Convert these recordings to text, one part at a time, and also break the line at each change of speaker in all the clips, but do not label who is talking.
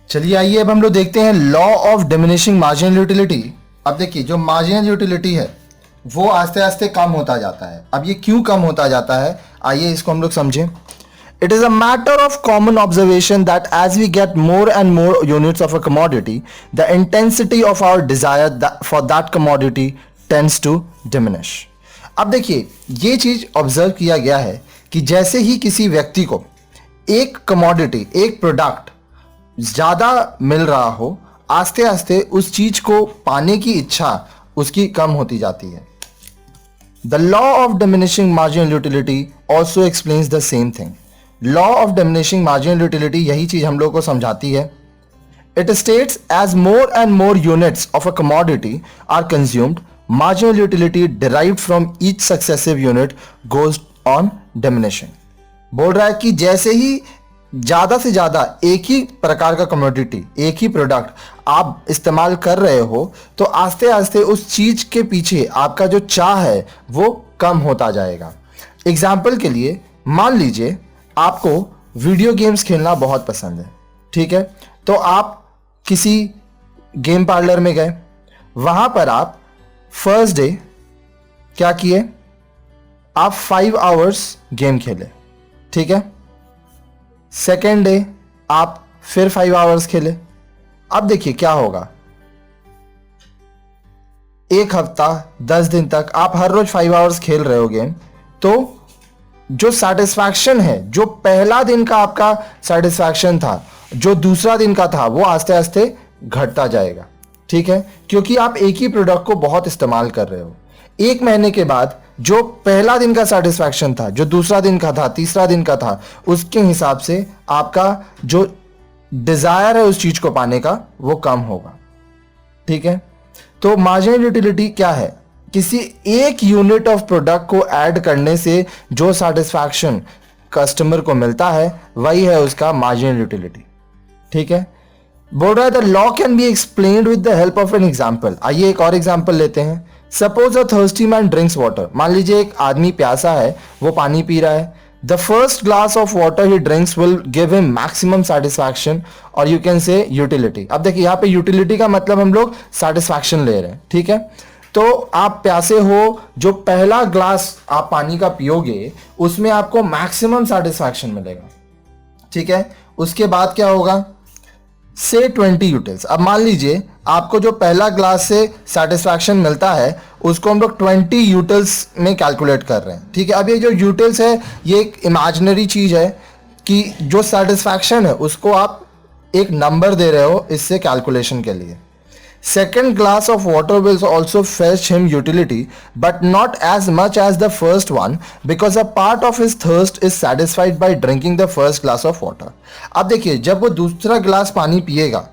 चलिए आइए अब हम लोग देखते हैं law of diminishing marginal utility. अब देखिए जो मार्जिनल यूटिलिटी है वो आस्ते आस्ते कम होता जाता है। अब ये क्यों कम होता जाता है, आइए इसको हम लोग समझें। It is a matter of common observation that as we get more and more units of a commodity, the intensity of our desire for that commodity tends to diminish. अब देखिए ये चीज ऑब्जर्व किया गया है कि जैसे ही किसी व्यक्ति को एक कमोडिटी, एक प्रोडक्ट ज्यादा मिल रहा हो, आस्ते आस्ते उस चीज को पाने की इच्छा उसकी कम होती जाती है। The law of diminishing marginal utility also explains the same thing. Law of diminishing marginal utility यही चीज हम लोग को समझाती है। It states as more and more units of a commodity are consumed, marginal utility derived from each successive unit goes on diminishing. बोल रहा है कि जैसे ही ज्यादा से ज्यादा एक ही प्रकार का कमोडिटी, एक ही प्रोडक्ट आप इस्तेमाल कर रहे हो, तो आस्ते आस्ते उस चीज के पीछे आपका जो चाह है वो कम होता जाएगा। एग्जाम्पल के लिए मान लीजिए आपको वीडियो गेम्स खेलना बहुत पसंद है, ठीक है, तो आप किसी गेम पार्लर में गए, वहां पर आप फर्स्ट डे क्या किए, आप 5 आवर्स गेम खेले, ठीक है। सेकेंड डे आप फिर 5 आवर्स खेले। अब देखिए क्या होगा, एक हफ्ता 10 दिन तक आप हर रोज 5 आवर्स खेल रहे हो गेम, तो जो सेटिस्फैक्शन है, जो पहला दिन का आपका सेटिस्फैक्शन था, जो दूसरा दिन का था, वो आस्ते आस्ते घटता जाएगा, ठीक है, क्योंकि आप एक ही प्रोडक्ट को बहुत इस्तेमाल कर रहे हो। 1 महीने के बाद जो पहला दिन का सेटिस्फैक्शन था, जो दूसरा दिन का था, तीसरा दिन का था, उसके हिसाब से आपका जो डिजायर है उस चीज को पाने का वो कम होगा, ठीक है। तो मार्जिनल यूटिलिटी क्या है, किसी एक यूनिट ऑफ प्रोडक्ट को ऐड करने से जो सेटिस्फैक्शन कस्टमर को मिलता है वही है उसका मार्जिनल यूटिलिटी, ठीक है। बोल रहा है the law can be explained with the help of an example. आइए एक और एग्जांपल लेते हैं। सपोज अ थर्स्टी मैन ड्रिंक्स वाटर। मान लीजिए एक आदमी प्यासा है, वो पानी पी रहा है। The first glass of water he drinks will give him maximum satisfaction, और you can say utility। अब देखिए यहाँ पे utility का मतलब हम लोग satisfaction ले रहे हैं, ठीक है। तो आप प्यासे हो, जो पहला ग्लास आप पानी का पियोगे उसमें आपको मैक्सिमम सेटिस्फैक्शन मिलेगा, ठीक है। उसके बाद क्या होगा, से 20 यूटिल्स। अब मान लीजिए आपको जो पहला ग्लास से सेटिस्फैक्शन मिलता है उसको हम लोग 20 यूटिल्स में कैलकुलेट कर रहे हैं, ठीक है। अब ये जो यूटिल्स है ये एक इमेजिनरी चीज है कि जो सेटिस्फैक्शन है उसको आप एक नंबर दे रहे हो इससे कैलकुलेशन के लिए। Second glass of water will also fetch him utility, but not as much as the first one, because a part of his thirst is satisfied by drinking the first glass of water। अब देखिए जब वो दूसरा glass पानी पिएगा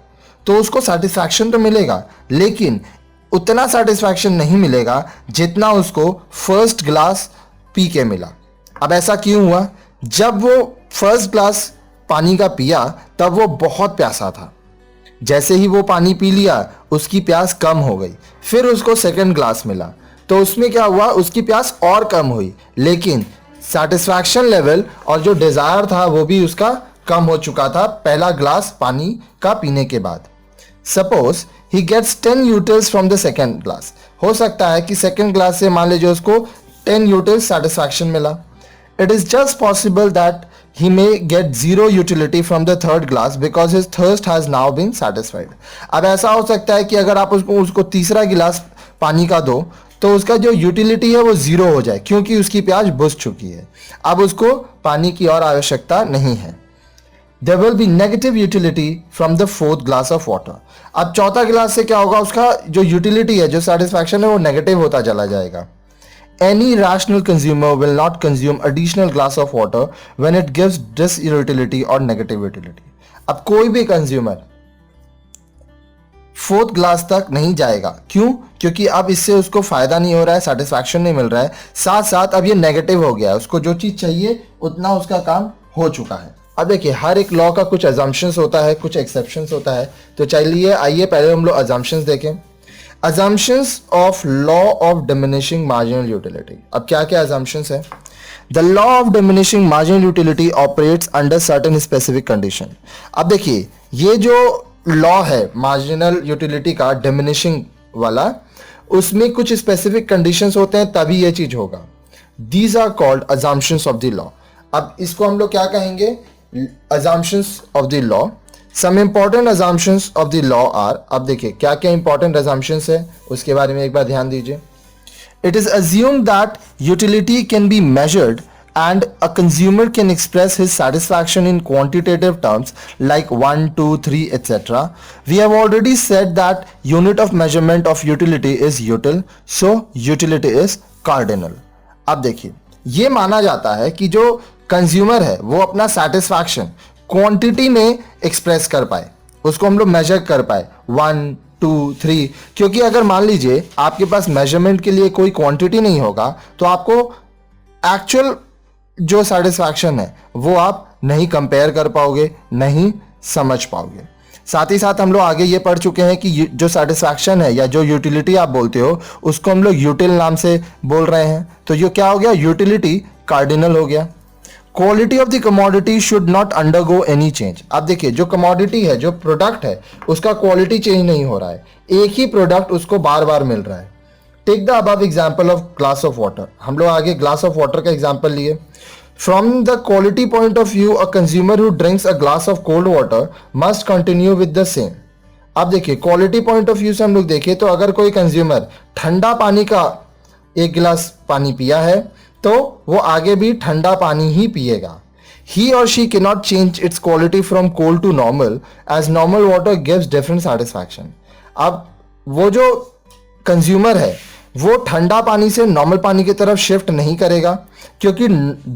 तो उसको satisfaction तो मिलेगा, लेकिन उतना सेटिस्फैक्शन नहीं मिलेगा जितना उसको फर्स्ट ग्लास पी के मिला। अब ऐसा क्यों हुआ, जब वो फर्स्ट ग्लास पानी का पिया तब वो बहुत प्यासा था, जैसे ही वो पानी पी लिया उसकी प्यास कम हो गई, फिर उसको सेकंड ग्लास मिला तो उसमें क्या हुआ, उसकी प्यास और कम हुई, लेकिन सेटिस्फैक्शन लेवल और जो डिजायर था वो भी उसका कम हो चुका था पहला ग्लास पानी का पीने के बाद। Suppose he gets 10 utils from the second glass. हो सकता है कि सेकंड ग्लास से मान लीजिए उसको 10 यूटिल्स सेटिस्फैक्शन मिला। It is just possible that he may get 0 utility from the third glass because his thirst has now been satisfied। अब ऐसा हो सकता है कि अगर आप उसको तीसरा गिलास पानी का दो तो उसका जो यूटिलिटी है वो 0 हो जाए, क्योंकि उसकी प्यास बुझ चुकी है, अब उसको पानी की और आवश्यकता नहीं है। There will be negative utility from the fourth glass of water। अब चौथा गिलास से क्या होगा, उसका जो यूटिलिटी है, जो सेटिस्फैक्शन है वो नेगेटिव होता चला जाएगा। Any rational consumer will not consume additional glass of water when it gives this utility or negative utility। अब कोई भी कंज्यूमर फोर्थ ग्लास तक नहीं जाएगा, क्यों, क्योंकि अब इससे उसको फायदा नहीं हो रहा है, सेटिस्फैक्शन नहीं मिल रहा है, साथ साथ अब ये नेगेटिव हो गया है, उसको जो चीज चाहिए उतना उसका काम हो चुका है। अब देखिए हर एक लॉ का कुछ अजम्पशंस होता है, कुछ एक्सेप्शंस होता है, तो चलिए आइए पहले हम लोग अजम्पशंस देखें। Assumptions of law of diminishing marginal utility। अब क्या क्या assumptions है, the law of diminishing marginal utility operates under certain specific condition. अब देखिए ये जो लॉ है मार्जिनल यूटिलिटी का डिमिनिशिंग वाला, उसमें कुछ स्पेसिफिक कंडीशंस होते हैं तभी ये चीज होगा। These are called assumptions of the law. अब इसको हम लोग क्या कहेंगे, assumptions of the law. Some important assumptions of the law are, अब देखिए क्या क्या इंपॉर्टेंट अजम्पशंस है उसके बारे में एक बार ध्यान दीजिए। It is assumed that utility can be measured and a consumer can express his satisfaction in quantitative terms like 1, 2, 3, etc. We have already said that unit of measurement of utility is util, so utility is cardinal. अब देखिए ये माना जाता है कि जो consumer है वो अपना सेटिस्फैक्शन क्वांटिटी में एक्सप्रेस कर पाए, उसको हम लोग मेजर कर पाए 1, 2, 3, क्योंकि अगर मान लीजिए आपके पास मेजरमेंट के लिए कोई क्वांटिटी नहीं होगा तो आपको एक्चुअल जो सेटिस्फैक्शन है वो आप नहीं कंपेयर कर पाओगे, नहीं समझ पाओगे। साथ ही साथ हम लोग आगे ये पढ़ चुके हैं कि जो सेटिस्फैक्शन है या जो यूटिलिटी आप बोलते हो उसको हम लोग यूटिल नाम से बोल रहे हैं। तो ये क्या हो गया, यूटिलिटी कार्डिनल हो गया। Quality of the commodity should not undergo any change. अब देखिए जो कमोडिटी है, जो प्रोडक्ट है, उसका क्वालिटी चेंज नहीं हो रहा है, एक ही प्रोडक्ट उसको बार बार मिल रहा है। Take the above example of glass of water. हम लोग आगे ग्लास ऑफ वाटर का एग्जांपल लिए। From the quality point of view a consumer who drinks a glass of cold water must continue with the same. अब देखिए quality point of view से हम लोग देखें तो अगर कोई कंज्यूमर ठंडा पानी का एक गिलास पानी पिया है तो वो आगे भी ठंडा पानी ही पिएगा। He or she cannot change its quality from cold to normal as normal water gives different satisfaction. अब वो जो कंज्यूमर है वो ठंडा पानी से नॉर्मल पानी की तरफ शिफ्ट नहीं करेगा, क्योंकि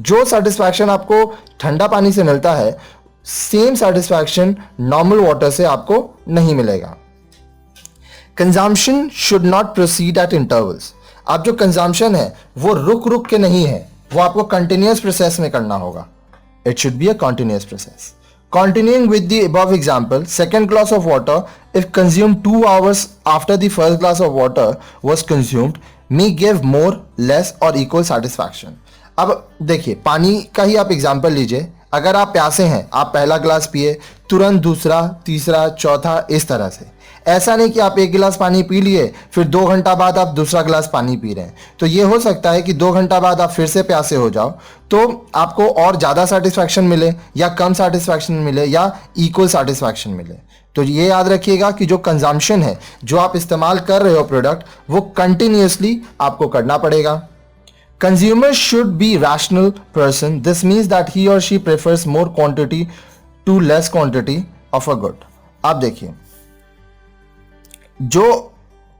जो सेटिस्फैक्शन आपको ठंडा पानी से मिलता है सेम सेटिस्फैक्शन नॉर्मल वाटर से आपको नहीं मिलेगा। Consumption should not proceed eight intervals. अब जो कंजम्पशन है वो रुक रुक के नहीं है, वो आपको कंटिन्यूअस प्रोसेस में करना होगा। It should be a continuous process. Continuing with the above example, second glass of water, if consumed 2 hours after the first glass of water was consumed, may give more, less or equal satisfaction. अब देखिए पानी का ही आप example लीजिए। अगर आप प्यासे हैं, आप पहला ग्लास पिए, तुरंत दूसरा, तीसरा, चौथा, इस तरह से। ऐसा नहीं कि आप एक गिलास पानी पी लिए फिर 2 घंटा बाद आप दूसरा गिलास पानी पी रहे हैं। तो ये हो सकता है कि 2 घंटा बाद आप फिर से प्यासे हो जाओ, तो आपको और ज़्यादा सेटिस्फैक्शन मिले या कम सेटिस्फैक्शन मिले या इक्वल सेटिस्फैक्शन मिले। तो ये याद रखिएगा कि जो कंजम्पशन है, जो आप इस्तेमाल कर रहे हो प्रोडक्ट, वो कंटिन्यूसली आपको करना पड़ेगा। Consumer should be rational person. This means that he और she prefers more quantity to less quantity of a good. आप देखिए जो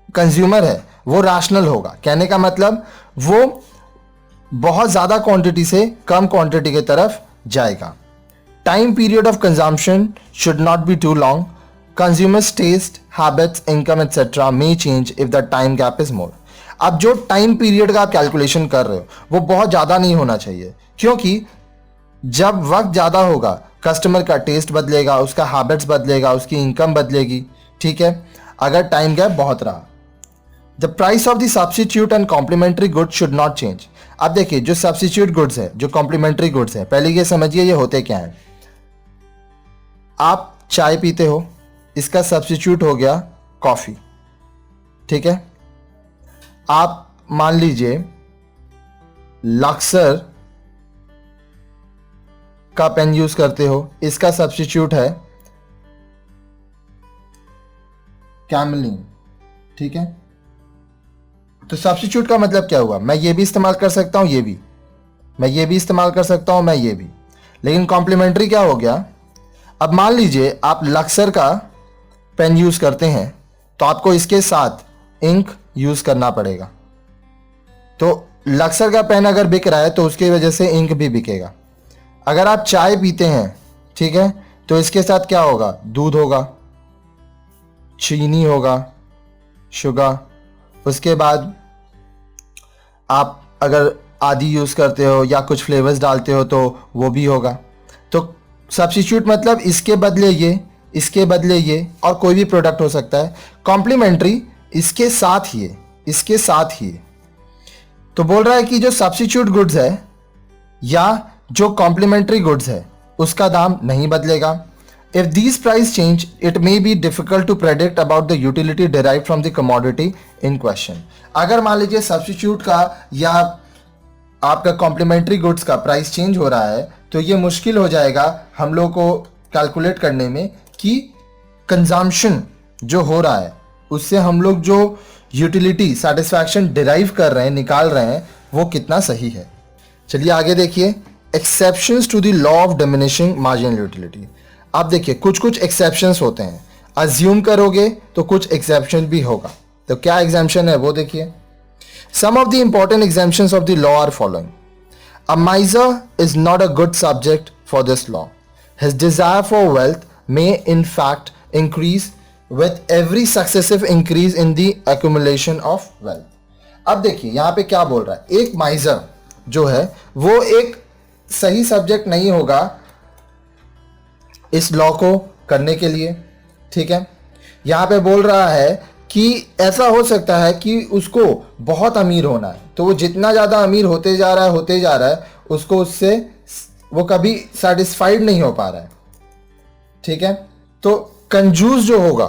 कंज्यूमर है वो रैशनल होगा, कहने का मतलब वो बहुत ज़्यादा क्वांटिटी से कम क्वांटिटी की तरफ जाएगा। Time period of consumption should not be too long. Consumers taste, habits, income etcetera may change if the time gap is more. अब जो टाइम पीरियड का आप कैलकुलेशन कर रहे हो वो बहुत ज़्यादा नहीं होना चाहिए, क्योंकि जब वक्त ज़्यादा होगा कस्टमर का टेस्ट बदलेगा, उसका हैबिट्स बदलेगा, उसकी इनकम बदलेगी। ठीक है, अगर टाइम गैप बहुत रहा। The price of the substitute and complementary goods should not change. अब देखिए जो सब्स्टिट्यूट गुड्स है, जो कॉम्प्लीमेंट्री गुड्स है, पहले ये समझिए ये होते क्या है। आप चाय पीते हो, इसका सब्स्टिट्यूट हो गया कॉफ़ी। ठीक है, आप मान लीजिए लक्सर का पेन यूज करते हो, इसका सब्स्टिट्यूट है कैमलिन। ठीक है, तो सब्स्टिट्यूट का मतलब क्या हुआ, मैं ये भी इस्तेमाल कर सकता हूं, ये भी, मैं ये भी इस्तेमाल कर सकता हूं, मैं ये भी। लेकिन कॉम्प्लीमेंट्री क्या हो गया, अब मान लीजिए आप लक्सर का पेन यूज करते हैं तो आपको इसके साथ इंक यूज करना पड़ेगा। तो लक्सर का पेन अगर बिक रहा है तो उसकी वजह से इंक भी बिकेगा। अगर आप चाय पीते हैं, ठीक है, तो इसके साथ क्या होगा, दूध होगा, चीनी होगा, शुगर। उसके बाद आप अगर आदि यूज़ करते हो या कुछ फ्लेवर्स डालते हो तो वो भी होगा। तो सब्स्टिट्यूट मतलब इसके बदले ये, इसके बदले ये, और कोई भी प्रोडक्ट हो सकता है। कॉम्प्लीमेंट्री इसके साथ ही है, इसके साथ ही है। तो बोल रहा है कि जो सब्स्टिट्यूट गुड्स है या जो कॉम्प्लीमेंट्री गुड्स है उसका दाम नहीं बदलेगा। If these price change it may be difficult to predict about the utility derive from the commodity in question. अगर मान लीजिए सब्स्टिट्यूट का या आपका कॉम्प्लीमेंट्री गुड्स का प्राइस चेंज हो रहा है तो ये मुश्किल हो जाएगा हम लोग को कैलकुलेट करने में कि कंजम्पशन जो हो रहा है उससे हम लोग जो यूटिलिटी सेटिस्फैक्शन डिराइव कर रहे हैं, निकाल रहे हैं, वो कितना सही है। चलिए आगे देखिए, exceptions to the law of diminishing marginal utility. आप देखिए कुछ कुछ एक्सेप्शंस होते हैं, अज्यूम करोगे तो कुछ एक्सेप्शन भी होगा। तो क्या एग्जाम्पशन है वो देखिए। Some of the important exemptions of the law are following. A miser is not a good subject for this law. His desire for wealth may in fact increase with every successive increase in the accumulation of wealth। अब देखिए यहां पे क्या बोल रहा है, एक माइजर जो है वो एक सही सब्जेक्ट नहीं होगा इस लॉ को करने के लिए, ठीक है। यहां पे बोल रहा है कि ऐसा हो सकता है कि उसको बहुत अमीर होना है, तो वो जितना ज़्यादा अमीर होते जा रहा है उसको उससे वो कभी सेटिस्फाइड नहीं हो पा रहा है, ठीक है। तो कंजूस जो होगा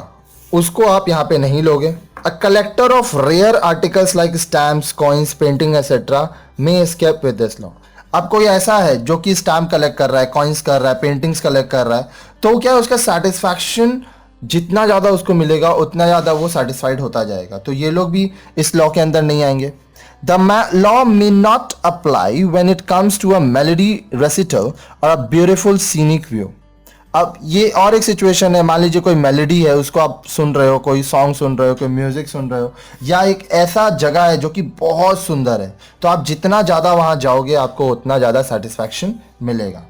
उसको आप यहाँ पे नहीं लोगे। A collector of rare articles like stamps, coins, painting etcetera may escape with this law. अब कोई ऐसा है जो कि स्टैम्प कलेक्ट कर रहा है, कॉइन्स कर रहा है, पेंटिंग्स कलेक्ट कर रहा है, तो क्या उसका सेटिस्फैक्शन जितना ज़्यादा उसको मिलेगा उतना ज़्यादा वो सेटिस्फाइड होता जाएगा, तो ये लोग भी इस लॉ के अंदर नहीं आएंगे। The law may not apply when it comes to a melody recital और अ ब्यूटीफुल सीनिक व्यू। अब ये और एक सिचुएशन है, मान लीजिए कोई मेलोडी है उसको आप सुन रहे हो, कोई सॉन्ग सुन रहे हो, कोई म्यूजिक सुन रहे हो, या एक ऐसा जगह है जो कि बहुत सुंदर है, तो आप जितना ज़्यादा वहां जाओगे आपको उतना ज़्यादा सेटिस्फैक्शन मिलेगा।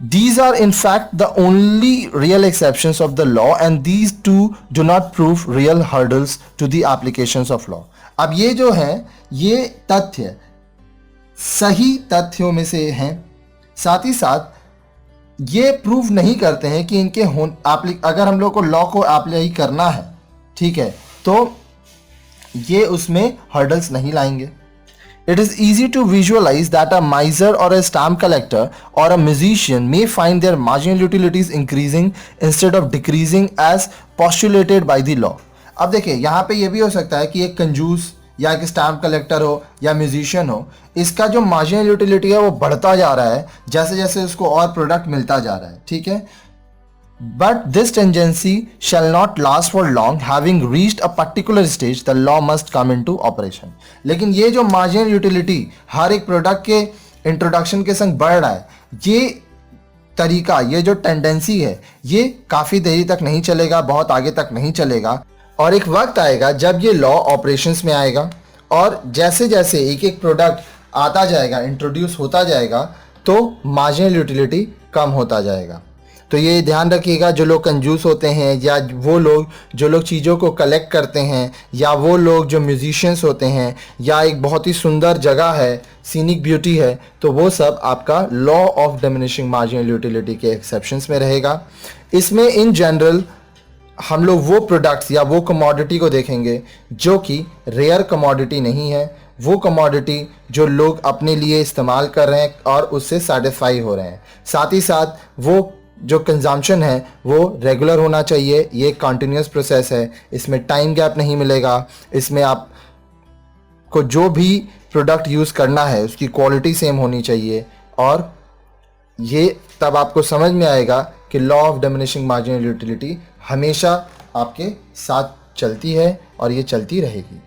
These are in fact the only real exceptions of the law and these two do not prove real hurdles to the applications of law। अब ये जो है ये तथ्य सही तथ्यों में से हैं, साथ ही साथ ये प्रूव नहीं करते हैं कि इनके अगर हम लोग को लॉ को अप्लाई करना है, ठीक है, तो ये उसमें हर्डल्स नहीं लाएंगे। It is easy to visualize that a miser or a stamp collector or a musician may find their marginal utilities increasing instead of decreasing as postulated by the law। अब देखिए यहाँ पे ये भी हो सकता है कि एक कंजूस या एक स्टैम्प कलेक्टर हो या म्यूजिशियन हो, इसका जो मार्जिनल यूटिलिटी है वो बढ़ता जा रहा है जैसे जैसे उसको और प्रोडक्ट मिलता जा रहा है, ठीक है। But this tendency shall not last for long, having reached a particular stage the law must come into operation। लेकिन ये जो मार्जिनल यूटिलिटी हर एक प्रोडक्ट के इंट्रोडक्शन के संग बढ़ रहा है, ये तरीका, ये जो टेंडेंसी है, ये काफ़ी देरी तक नहीं चलेगा, बहुत आगे तक नहीं चलेगा, और एक वक्त आएगा जब ये लॉ ऑपरेशंस में आएगा और जैसे जैसे एक एक प्रोडक्ट आता जाएगा, इंट्रोड्यूस होता जाएगा, तो मार्जिनल यूटिलिटी कम होता जाएगा। तो ये ध्यान रखिएगा, जो लोग कंजूस होते हैं या वो लोग जो लोग चीज़ों को कलेक्ट करते हैं या वो लोग जो म्यूजिशियंस होते हैं या एक बहुत ही सुंदर जगह है, सीनिक ब्यूटी है, तो वो सब आपका law of diminishing marginal utility के एक्सेप्शंस में रहेगा। इसमें इन जनरल हम लोग वो प्रोडक्ट्स या वो कमोडिटी को देखेंगे जो कि रेयर कमोडिटी नहीं है, वो कमोडिटी जो लोग अपने लिए इस्तेमाल कर रहे हैं और उससे सेटिस्फाई हो रहे हैं। साथ ही साथ वो जो कंजम्पशन है वो रेगुलर होना चाहिए, ये कंटिन्यूस प्रोसेस है, इसमें टाइम गैप नहीं मिलेगा, इसमें आप को जो भी प्रोडक्ट यूज़ करना है उसकी क्वालिटी सेम होनी चाहिए, और ये तब आपको समझ में आएगा कि law of diminishing marginal utility हमेशा आपके साथ चलती है और ये चलती रहेगी।